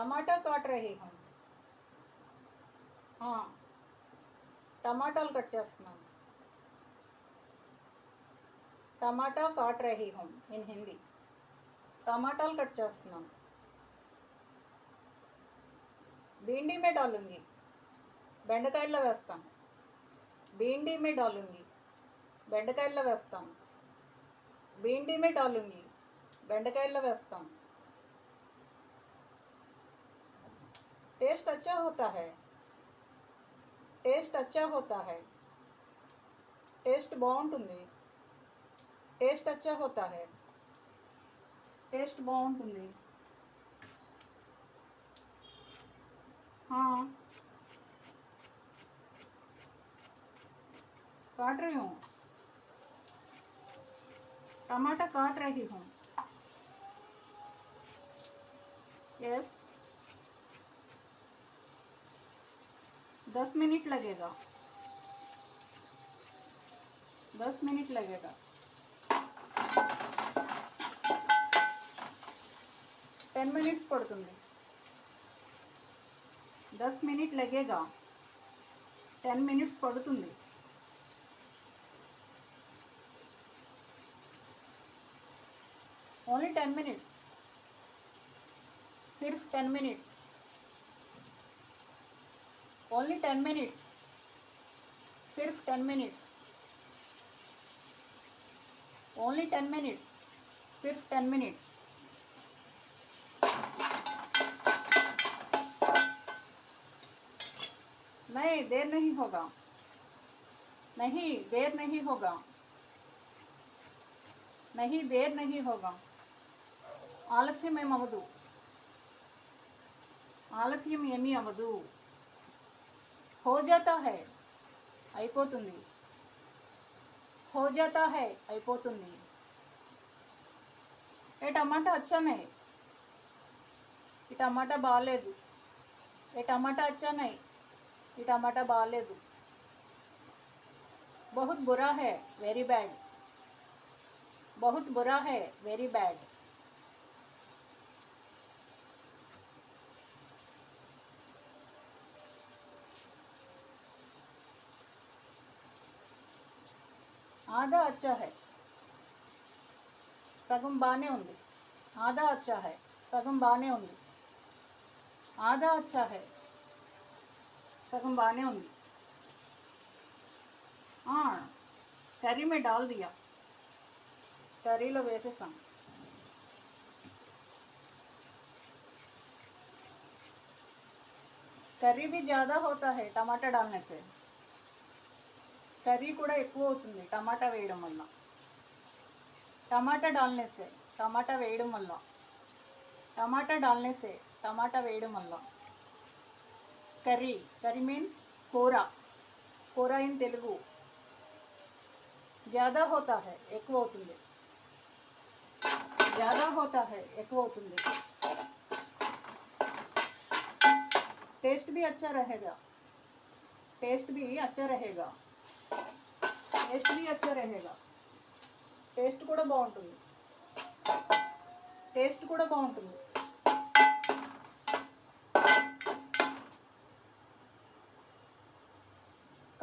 टमाटा काट रही हूँ. टमाटाలు కట్ చేస్తున్నాను. टमाटा काट रही हूँ इन हिंदी. टमाटाలు కట్ చేస్తున్నాను. भिंडी में डालूंगी. బెండకాయల్లో వేస్తాను. भिंडी में डालूंगी. బెండకాయల్లో వేస్తాను. भिंडी में डालूंगी. బెండకాయల్లో వేస్తాను. टेस्ट अच्छा होता है. टेस्ट अच्छा होता है. टेस्ट బాగుంటుంది. टेस्ट अच्छा होता है. टेस्ट బాగుంటుంది. हाँ काट रही हूँ. टमाटर काट रही हूँ. यस 10 मिनट लगेगा. 10 मिनट लगेगा. 10 मिनट्स పడుతుంది. 10 मिनट लगेगा. 10 मिनट्स పడుతుంది. Only 10 minutes. सिर्फ 10 मिनट्स. Only 10 minutes. सिर्फ 10 मिनट्स. Only 10 minutes. सिर्फ 10 मिनट्स. नहीं देर नहीं होगा. नहीं देर नहीं होगा. नहीं देर नहीं होगा. ఆలస్యం ఏమవదు. ఆలస్యం ఏమీ అవ్వదు. हो जाता है అయిపోతుంది. हो जाता है అయిపోతుంది. ఏ టమాటా అచ్చా नहीं. ఈ టమాటా బాగాలేదు. ఏ టమాటా అచ్చా नहीं. ఈ టమాటా బాగాలేదు. बहुत बुरा है वेरी बैड. बहुत बुरा है वेरी बैड. आधा अच्छा है. సగం బానే ఉంది. ఆधा अच्छा है. సగం బానే ఉంది. ఆधा अच्छा है. సగం బానే ఉంది. కర్రీ में डाल दिया. కర్రీలో వేసేసాం. కర్రీ भी ज़्यादा होता है टमाटर डालने से. కర్రీ కూడా ఎక్కువ అవుతుంది టమాటా వేయడం వల్ల. టమాటా डालने से. టమాటా వేయడం వల్ల. టమాటా डालने से. టమాటా వేయడం వల్ల. కర్రీ. కర్రీ మీన్స్ కూర. కూర ఇన్ తెలుగు. ज़्यादा होता है ఎక్కువ అవుతుంది. ज़्यादा होता है ఎక్కువ అవుతుంది. टेस्ट भी अच्छा रहेगा. टेस्ट भी अच्छा रहेगा. टेस्ट भी अच्छा रहेगा. टेस्ट కూడా బాగుంటుంది. టేస్ట్ కూడా బాగుంటుంది.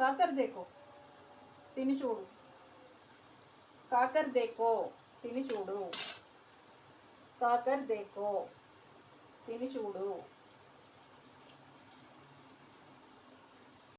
కాకర్ देखो తిని చూడు. కాకర్ देखो తిని చూడు. కాకర్ देखो తిని చూడు.